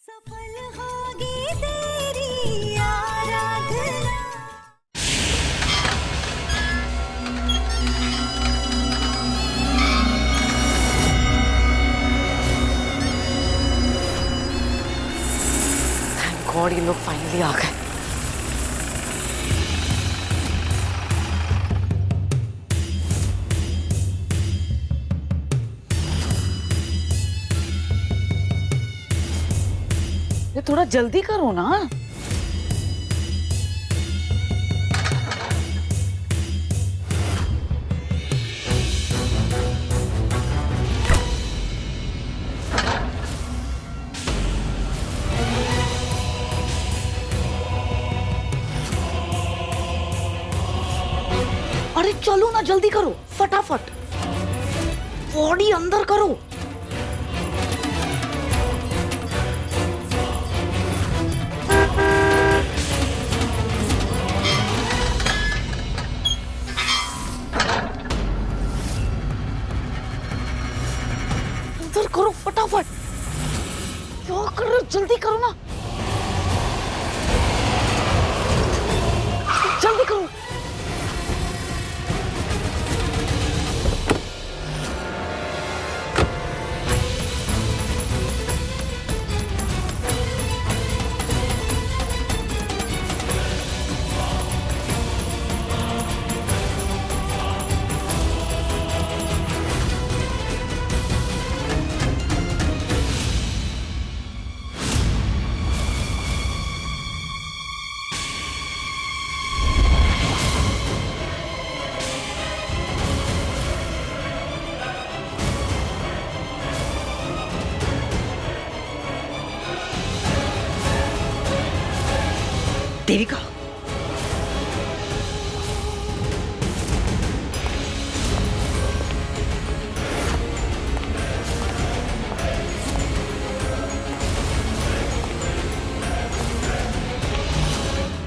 सफल होगी तेरी आराधना। थैंक गॉड ये लोग फाइनली आ गए। ये थोड़ा जल्दी करो ना। अरे चलो ना, जल्दी करो फटाफट। बॉडी अंदर करो। अंदर करो फटाफट। क्या कर रहे हो, जल्दी करो ना, जल्दी करो। देविका,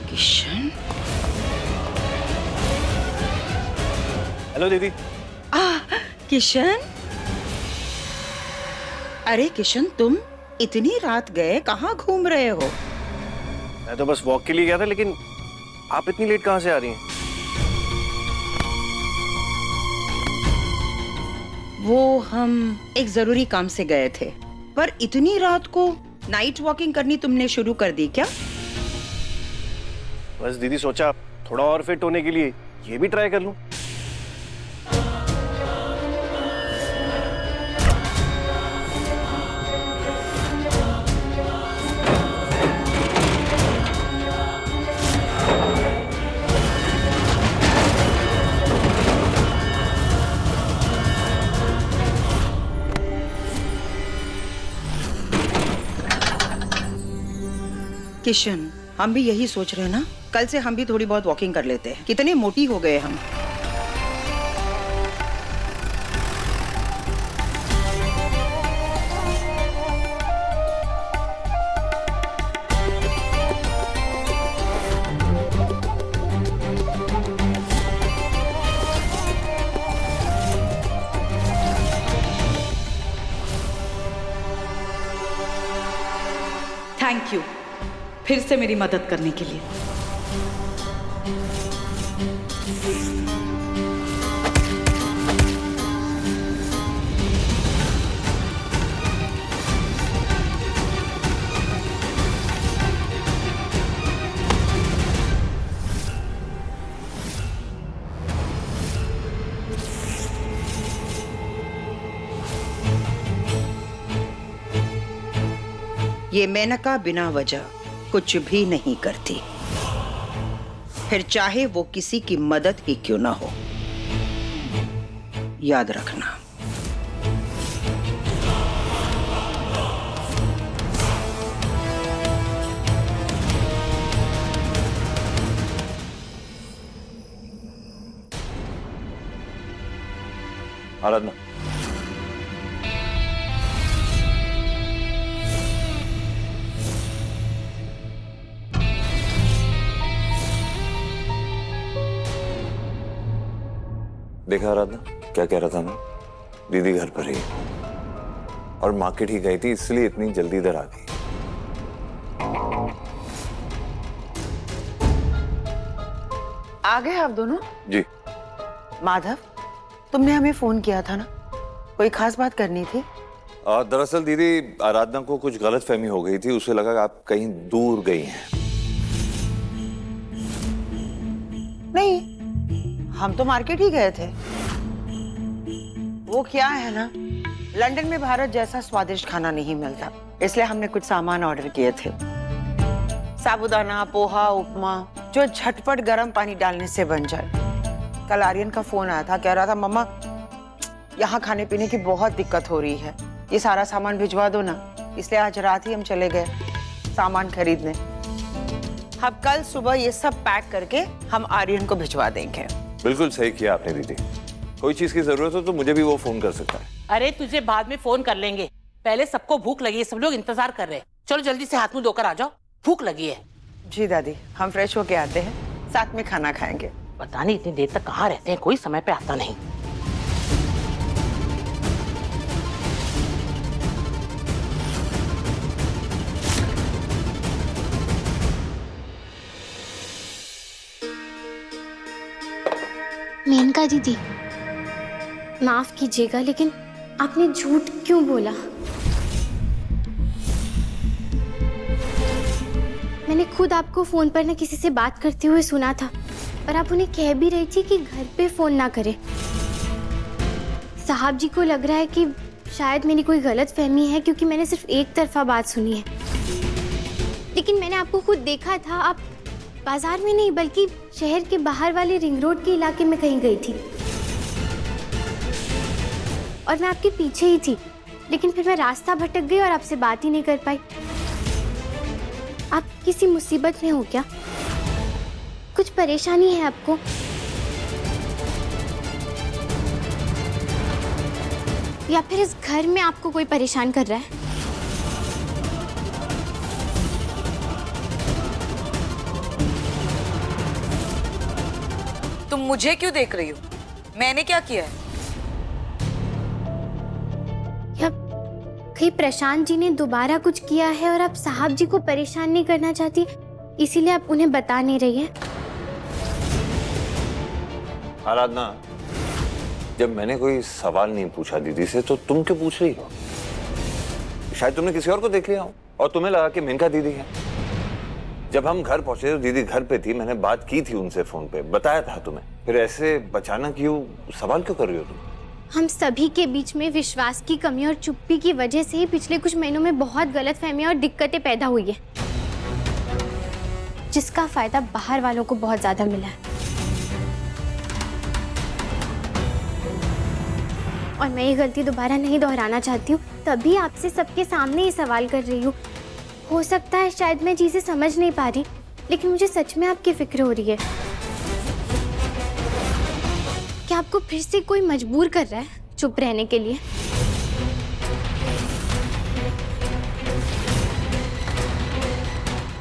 किशन। हेलो दीदी। किशन, अरे किशन, तुम इतनी रात गए कहाँ घूम रहे हो? मैं तो बस वॉक के लिए गया था, लेकिन आप इतनी लेट कहाँ से आ रही हैं? वो हम एक जरूरी काम से गए थे, पर इतनी रात को नाइट वॉकिंग करनी तुमने शुरू कर दी क्या? बस दीदी सोचा थोड़ा और फिट होने के लिए ये भी ट्राई कर लूं। किशन, हम भी यही सोच रहे हैं ना, कल से हम भी थोड़ी बहुत वॉकिंग कर लेते हैं। कितने मोटी हो गए हम। थैंक यू फिर से मेरी मदद करने के लिए। ये मेनका बिना वजह कुछ भी नहीं करती, फिर चाहे वो किसी की मदद ही क्यों ना हो। याद रखना। आराधना, देखा आराधना, क्या कह रहा था मैं? दीदी घर पर ही और मार्केट ही गई थी, इसलिए इतनी जल्दी इधर आ गई। आ गए आप दोनों? जी। माधव, तुमने हमें फोन किया था ना, कोई खास बात करनी थी? दरअसल दीदी आराधना को कुछ गलतफहमी हो गई थी, उसे लगा कि आप कहीं दूर गई हैं। नहीं, हम तो मार्केट ही गए थे। वो क्या है ना, लंदन में भारत जैसा स्वादिष्ट खाना नहीं मिलता, इसलिए हमने कुछ सामान ऑर्डर किए थे। साबूदाना, पोहा, उपमा, जो झटपट गर्म पानी डालने से बन जाए। कल आर्यन का फोन आया था, कह रहा था मम्मा यहाँ खाने पीने की बहुत दिक्कत हो रही है, ये सारा सामान भिजवा दो ना। इसलिए आज रात ही हम चले गए सामान खरीदने। अब कल सुबह ये सब पैक करके हम आर्यन को भिजवा देंगे। बिल्कुल सही किया आपने दीदी। कोई चीज की जरूरत हो तो मुझे भी वो फोन कर सकता है। अरे तुझे बाद में फोन कर लेंगे, पहले सबको भूख लगी है, सब लोग इंतजार कर रहे हैं। चलो जल्दी से हाथ मुंह धोकर आ जाओ, भूख लगी है। जी दादी, हम फ्रेश होके आते हैं, साथ में खाना खाएंगे। पता नहीं इतनी देर तक कहाँ रहते हैं, कोई समय पे आता नहीं। मेनका दीदी, माफ कीजिएगा लेकिन आपने झूठ क्यों बोला? मैंने खुद आपको फोन पर ना किसी से बात करते हुए सुना था, और आप उन्हें कह भी रही थी कि घर पे फोन ना करें। साहब जी को लग रहा है कि शायद मेरी कोई गलत फहमी है, क्योंकि मैंने सिर्फ एक तरफा बात सुनी है। लेकिन मैंने आपको खुद देखा था, आप बाजार में नहीं बल्कि शहर के बाहर वाले रिंग रोड के इलाके में कहीं गई थी, और मैं आपके पीछे ही थी। लेकिन फिर मैं रास्ता भटक गई और आपसे बात ही नहीं कर पाई। आप किसी मुसीबत में हो क्या? कुछ परेशानी है आपको? या फिर इस घर में आपको कोई परेशान कर रहा है? तुम मुझे क्यों देख रही हो? मैंने क्या किया है? या कहीं प्रशांत जी ने दोबारा कुछ किया है और आप साहब जी को परेशान नहीं करना चाहती, इसीलिए आप उन्हें बता नहीं रही हैं? आराधना, जब मैंने कोई सवाल नहीं पूछा दीदी से तो तुम क्यों पूछ रही हो? शायद तुमने किसी और को देख लिया हो और तुम्हें लगा कि मेनका दीदी है। जब हम घर पहुंचे तो दीदी घर पे थी, मैंने बात की थी उनसे फोन पे, बताया था तुम्हें। फिर ऐसे अचानक क्यों सवाल क्यों कर रही हो तुम? हम सभी के बीच में विश्वास की कमी और चुप्पी की वजह से ही पिछले कुछ महीनों में बहुत गलतफहमियां और दिक्कतें पैदा हुई है, जिसका फायदा बाहर वालों को बहुत ज्यादा मिला है। और मैं ये गलती दोबारा नहीं दोहराना चाहती हूँ, तभी आपसे सबके सामने ये सवाल कर रही हूँ। हो सकता है शायद मैं चीजें समझ नहीं पा रही, लेकिन मुझे सच में आपकी फिक्र हो रही है। क्या आपको फिर से कोई मजबूर कर रहा है चुप रहने के लिए?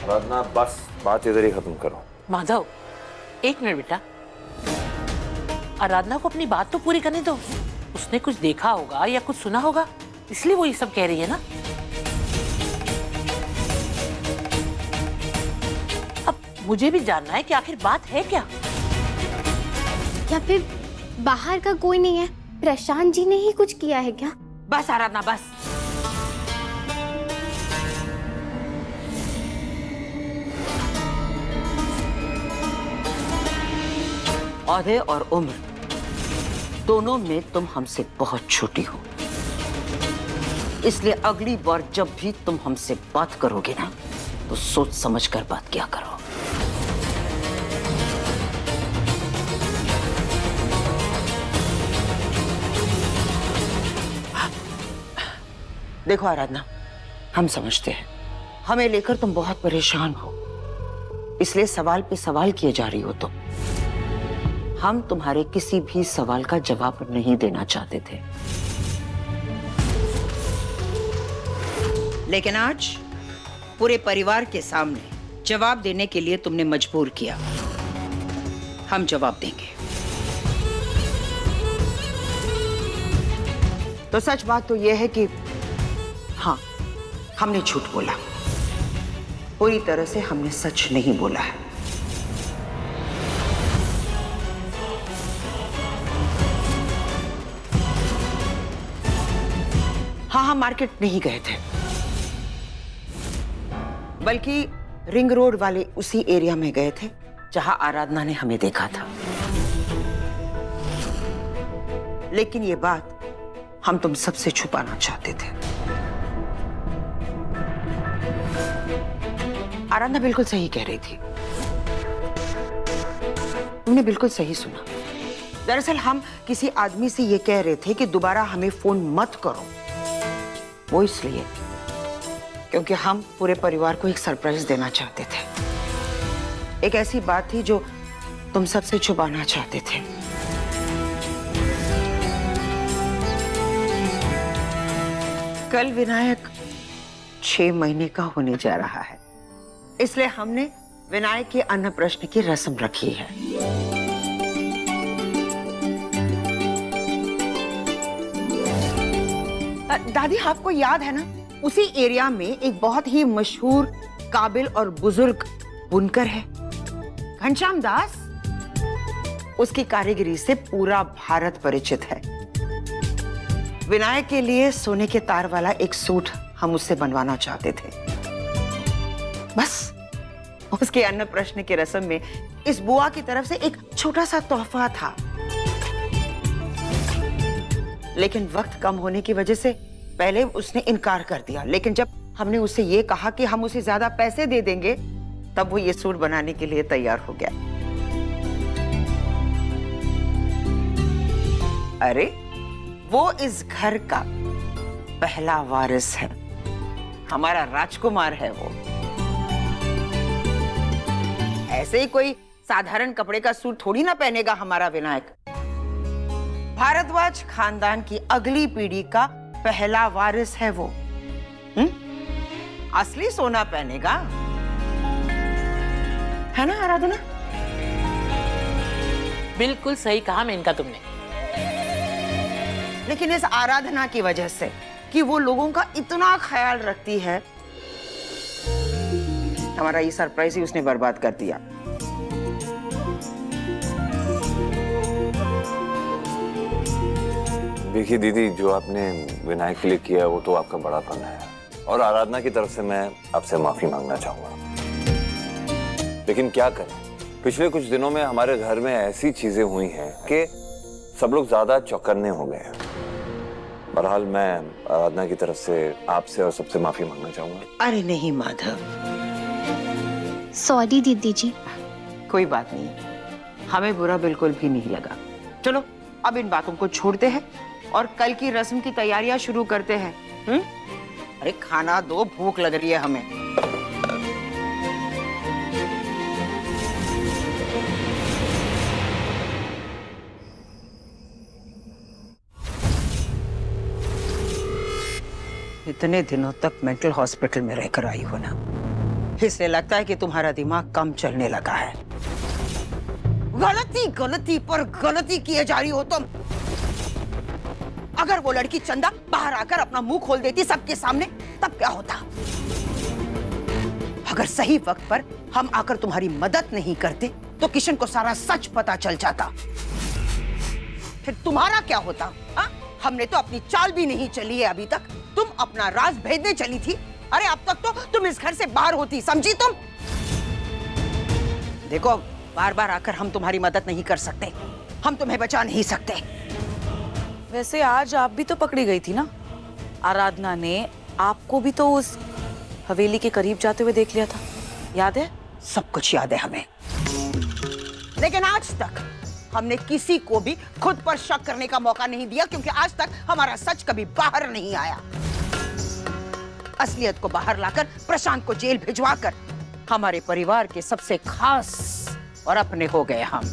आराधना, बस बात इधर ही खत्म करो। माधव, एक मिनट बेटा, आराधना को अपनी बात तो पूरी करने दो। उसने कुछ देखा होगा या कुछ सुना होगा, इसलिए वो ये सब कह रही है ना। अब मुझे भी जानना है कि आखिर बात है क्या। या फिर बाहर का कोई नहीं है, प्रशांत जी ने ही कुछ किया है क्या? बस आराधना, बस। औहदे और उम्र दोनों में तुम हमसे बहुत छोटी हो, इसलिए अगली बार जब भी तुम हमसे बात करोगे ना, तो सोच समझ कर बात किया करो। देखो आराधना, हम समझते हैं हमें लेकर तुम बहुत परेशान हो, इसलिए सवाल पे सवाल किए जा रही हो तुम। हम तुम्हारे किसी भी सवाल का जवाब नहीं देना चाहते थे, लेकिन आज पूरे परिवार के सामने जवाब देने के लिए तुमने मजबूर किया। हम जवाब देंगे। तो सच बात तो यह है कि हाँ, हमने झूठ बोला, पूरी तरह से हमने सच नहीं बोला है। मार्केट नहीं गए थे, बल्कि रिंग रोड वाले उसी एरिया में गए थे जहां आराधना ने हमें देखा था। लेकिन ये बात हम तुम सबसे छुपाना चाहते थे। आराधना बिल्कुल सही कह रही थी, तुमने बिल्कुल सही सुना। दरअसल हम किसी आदमी से ये कह रहे थे कि दोबारा हमें फोन मत करो। वो इसलिए क्योंकि हम पूरे परिवार को एक सरप्राइज देना चाहते थे। एक ऐसी बात थी जो तुम सबसे छुपाना चाहते थे। कल विनायक 6 महीने का होने जा रहा है, इसलिए हमने विनायक के अन्नप्राशन की रस्म रखी है। दादी, आपको याद है ना, उसी एरिया में एक बहुत ही मशहूर, काबिल और बुजुर्ग बुनकर है, घनश्याम दास। उसकी कारीगरी से पूरा भारत परिचित है। विनायक के लिए सोने के तार वाला एक सूट हम उससे बनवाना चाहते थे। बस उसके अन्नप्राशन के रस्म में इस बुआ की तरफ से एक छोटा सा तोहफा था, लेकिन वक्त कम होने की वजह से पहले उसने इनकार कर दिया। लेकिन जब हमने उससे ये कहा कि हम उसे ज्यादा पैसे दे देंगे, तब वो ये सूट बनाने के लिए तैयार हो गया। अरे वो इस घर का पहला वारिस है, हमारा राजकुमार है वो। ऐसे ही कोई साधारण कपड़े का सूट थोड़ी ना पहनेगा हमारा विनायक। भारद्वाज खानदान की अगली पीढ़ी का पहला वारिस है वो। असली सोना पहनेगा, है ना आराधना? बिल्कुल सही कहा मेनका तुमने। लेकिन इस आराधना की वजह से कि वो लोगों का इतना ख्याल रखती है, हमारा ये सरप्राइज ही उसने बर्बाद कर दिया। देखिए दीदी, जो आपने विनायक के लिए किया है वो तो आपका बड़ापन है, और आराधना की तरफ से मैं आपसे माफी मांगना चाहूंगा। लेकिन क्या करें, पिछले कुछ दिनों में हमारे घर में ऐसी चीजें हुई हैं कि सब लोग ज्यादा चौकन्ने हो गए हैं। बहरहाल मैं आराधना की तरफ से आपसे और सबसे माफी मांगना चाहूंगा। अरे नहीं माधव, सॉरी दीदी जी। कोई बात नहीं, हमें बुरा बिल्कुल भी नहीं लगा। चलो अब इन बातों को छोड़ते हैं और कल की रस्म की तैयारियां शुरू करते हैं। अरे खाना दो, भूख लग रही है हमें। इतने दिनों तक मेंटल हॉस्पिटल में रहकर आई हो ना, इसलिए लगता है कि तुम्हारा दिमाग कम चलने लगा है। गलती गलती पर गलती किए जा रही हो तुम। अगर वो लड़की चंदा बाहर आकर अपना मुंह खोल देती सबके सामने, तब क्या होता? अगर सही वक्त पर हम आकर तुम्हारी मदद नहीं करते, तो किशन को सारा सच पता चल जाता। फिर तुम्हारा क्या होता? हमने तो अपनी चाल भी नहीं चली है अभी तक। तुम अपना राज भेदने चली थी। अरे अब तक तो तुम इस घर से बाहर होती, समझी तुम? देखो, बार बार आकर हम तुम्हारी मदद नहीं कर सकते, हम तुम्हें बचा नहीं सकते। वैसे आज आप भी तो पकड़ी गई थी ना। आराधना ने आपको भी तो उस हवेली के करीब जाते हुए देख लिया था, याद है? सब कुछ याद है हमें, लेकिन आज तक हमने किसी को भी खुद पर शक करने का मौका नहीं दिया, क्योंकि आज तक हमारा सच कभी बाहर नहीं आया। असलियत को बाहर लाकर प्रशांत को जेल भिजवाकर हमारे परिवार के सबसे खास और अपने हो गए हम।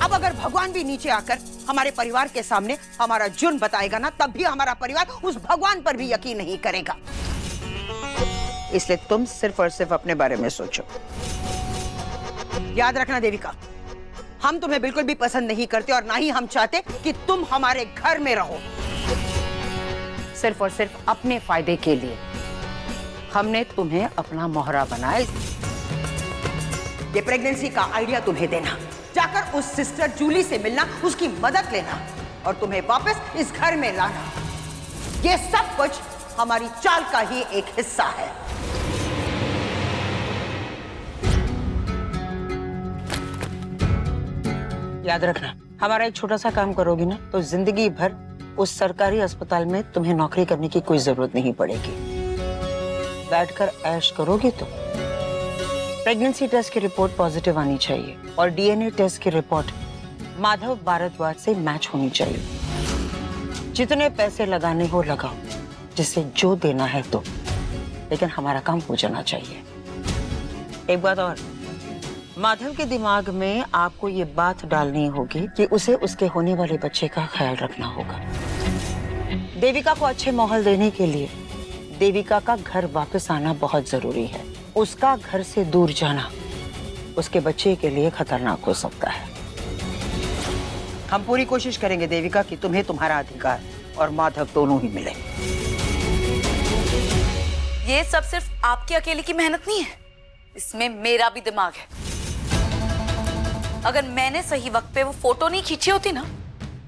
अब अगर भगवान भी नीचे आकर हमारे परिवार के सामने हमारा जुर्म बताएगा ना, तब भी हमारा परिवार उस भगवान पर भी यकीन नहीं करेगा। इसलिए तुम सिर्फ और सिर्फ अपने बारे में सोचो। याद रखना देविका, हम तुम्हें बिल्कुल भी पसंद नहीं करते और ना ही हम चाहते कि तुम हमारे घर में रहो। सिर्फ और सिर्फ अपने फायदे के लिए हमने तुम्हें अपना मोहरा बनाया। ये प्रेगनेंसी का आइडिया तुम्हें देना, जाकर उस सिस्टर जूली से मिलना, उसकी मदद लेना, और तुम्हें वापस इस घर में लाना। ये सब कुछ हमारी चाल का ही एक हिस्सा है। याद रखना, हमारा एक छोटा सा काम करोगी ना तो जिंदगी भर उस सरकारी अस्पताल में तुम्हें नौकरी करने की कोई जरूरत नहीं पड़ेगी। बैठकर ऐश करोगी तो प्रेगनेंसी टेस्ट की रिपोर्ट पॉजिटिव आनी चाहिए और डीएनए टेस्ट की रिपोर्ट माधव भारद्वाज से मैच होनी चाहिए। जितने पैसे लगाने हो लगाओ, जिसे जो देना है तो, लेकिन हमारा काम हो जाना चाहिए। एक बात और, माधव के दिमाग में आपको ये बात डालनी होगी कि उसे उसके होने वाले बच्चे का ख्याल रखना होगा। देविका को अच्छे माहौल देने के लिए देविका का घर वापस आना बहुत जरूरी है। उसका घर से दूर जाना उसके बच्चे के लिए खतरनाक हो सकता है। हम पूरी कोशिश करेंगे देविका कि तुम्हें तुम्हारा अधिकार और माधव दोनों ही मिले। ये सब सिर्फ आपकी अकेले की मेहनत नहीं है, इसमें मेरा भी दिमाग है। अगर मैंने सही वक्त पे वो फोटो नहीं खींची होती ना,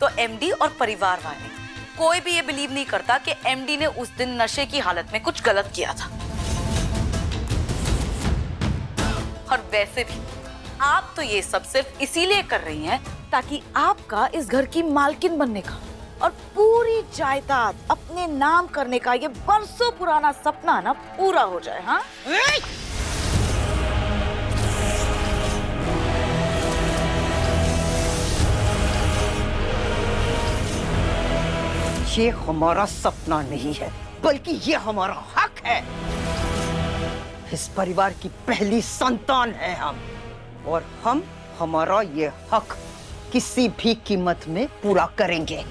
तो एमडी और परिवार वाले कोई भी ये बिलीव नहीं करता कि एमडी ने उस दिन नशे की हालत में कुछ गलत किया था। और वैसे भी आप तो ये सब सिर्फ इसीलिए कर रही हैं ताकि आपका इस घर की मालकिन बनने का और पूरी जायदाद अपने नाम करने का ये बरसों पुराना सपना ना पूरा हो जाए। हाँ, ये हमारा सपना नहीं है, बल्कि ये हमारा हक है। इस परिवार की पहली संतान है हम, और हम हमारा ये हक किसी भी कीमत में पूरा करेंगे।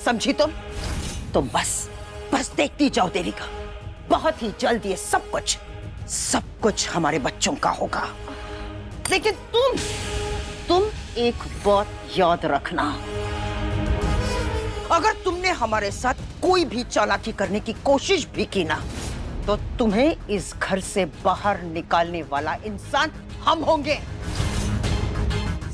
समझी तुम? तो बस देखती जाओ देविका, बहुत ही जल्द ये सब कुछ हमारे बच्चों का होगा। लेकिन तुम एक बात याद रखना, अगर तुमने हमारे साथ कोई भी चालाकी करने की कोशिश भी की ना, तो तुम्हें इस घर से बाहर निकालने वाला इंसान हम होंगे।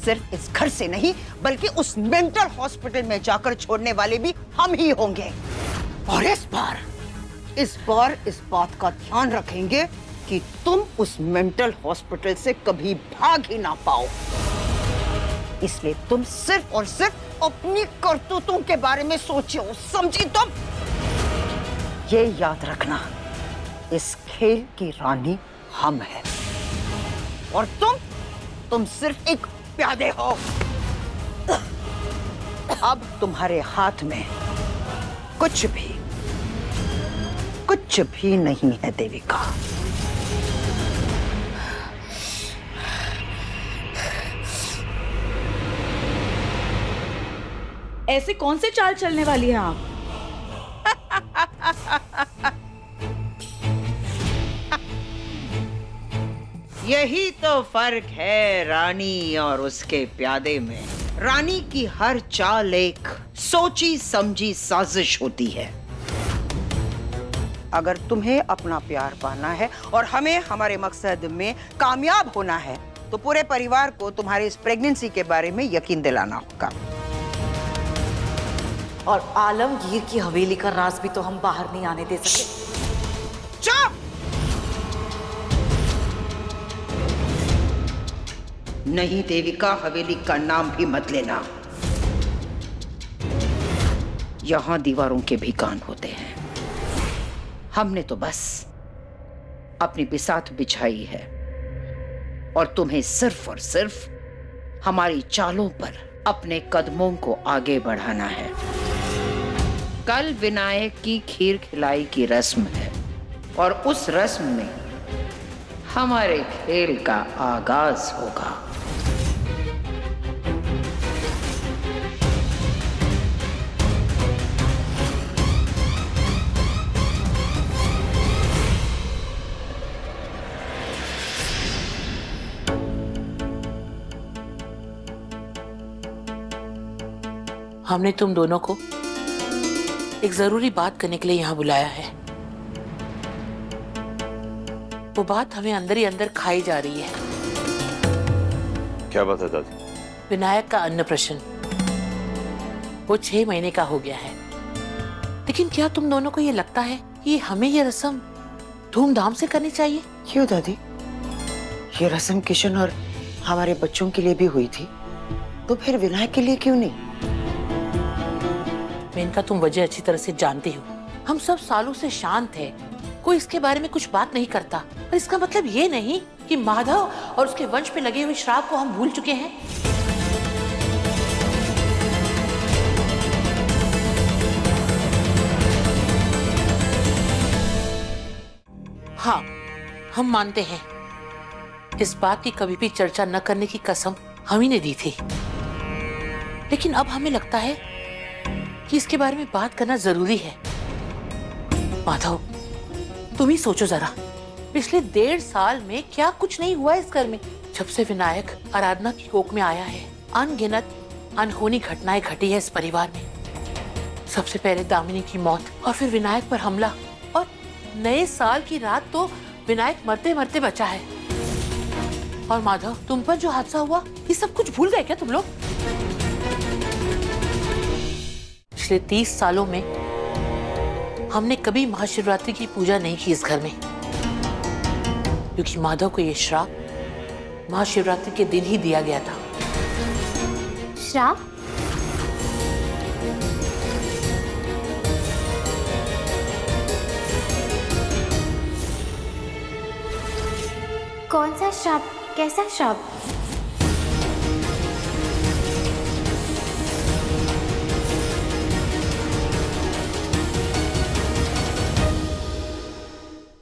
सिर्फ इस घर से नहीं, बल्कि उस मेंटल हॉस्पिटल में जाकर छोड़ने वाले भी हम ही होंगे। और इस बार इस बात का ध्यान रखेंगे कि तुम उस मेंटल हॉस्पिटल से कभी भाग ही ना पाओ। इसलिए तुम सिर्फ और सिर्फ अपनी करतूतों के बारे में सोचो, समझी तुम? ये याद रखना, इस खेल की रानी हम हैं और तुम सिर्फ एक प्यादे हो। अब तुम्हारे हाथ में कुछ भी नहीं है देविका। ऐसे कौन से चाल चलने वाली हैं आप? यही तो फर्क है रानी और उसके प्यादे में। रानी की हर चाल एक सोची समझी साजिश होती है। अगर तुम्हें अपना प्यार पाना है और हमें हमारे मकसद में कामयाब होना है, तो पूरे परिवार को तुम्हारी इस प्रेगनेंसी के बारे में यकीन दिलाना होगा। और आलमगीर की हवेली का राज भी तो हम बाहर नहीं आने दे सके। चुप! नहीं देविका, हवेली का नाम भी मत लेना। यहां दीवारों के भी कान होते हैं। हमने तो बस अपनी बिसात बिछाई है और तुम्हें सिर्फ और सिर्फ हमारी चालों पर अपने कदमों को आगे बढ़ाना है। कल विनायक की खीर खिलाई की रस्म है और उस रस्म में हमारे खेल का आगाज होगा। हमने तुम दोनों को एक जरूरी बात करने के लिए यहाँ बुलाया है। वो बात हमें अंदर ही अंदर खाई जा रही है। क्या बात है दादी? विनायक का अन्नप्राशन। वो 6 महीने का हो गया है। लेकिन क्या तुम दोनों को ये लगता है कि हमें ये रस्म धूमधाम से करनी चाहिए? क्यों दादी? ये रस्म किशन और हमारे बच्चों के लिए भी हुई थी, तो फिर विनायक के लिए क्यों नहीं? मेनका, तुम वजह अच्छी तरह से जानती हो। हम सब सालों से शांत हैं, कोई इसके बारे में कुछ बात नहीं करता। पर इसका मतलब ये नहीं कि माधव और उसके वंश पे लगे हुए श्राप को हम भूल चुके हैं। हाँ, हम मानते हैं, इस बात की कभी भी चर्चा न करने की कसम हम ही ने दी थी। लेकिन अब हमें लगता है कि इसके बारे में बात करना जरूरी है। माधव, तुम ही सोचो जरा, पिछले 1.5 साल में क्या कुछ नहीं हुआ इस घर में। जब से विनायक आराधना की कोख में आया है, अनगिनत अनहोनी घटनाएं घटी है इस परिवार में। सबसे पहले दामिनी की मौत और फिर विनायक पर हमला, और नए साल की रात तो विनायक मरते मरते बचा है। और माधव, तुम पर जो हादसा हुआ, ये सब कुछ भूल गए क्या तुम लोग? पिछले 30 सालों में हमने कभी महाशिवरात्रि की पूजा नहीं की इस घर में, क्योंकि माधव को यह श्राप महाशिवरात्रि के दिन ही दिया गया था। श्राप? कौन सा श्राप? कैसा श्राप?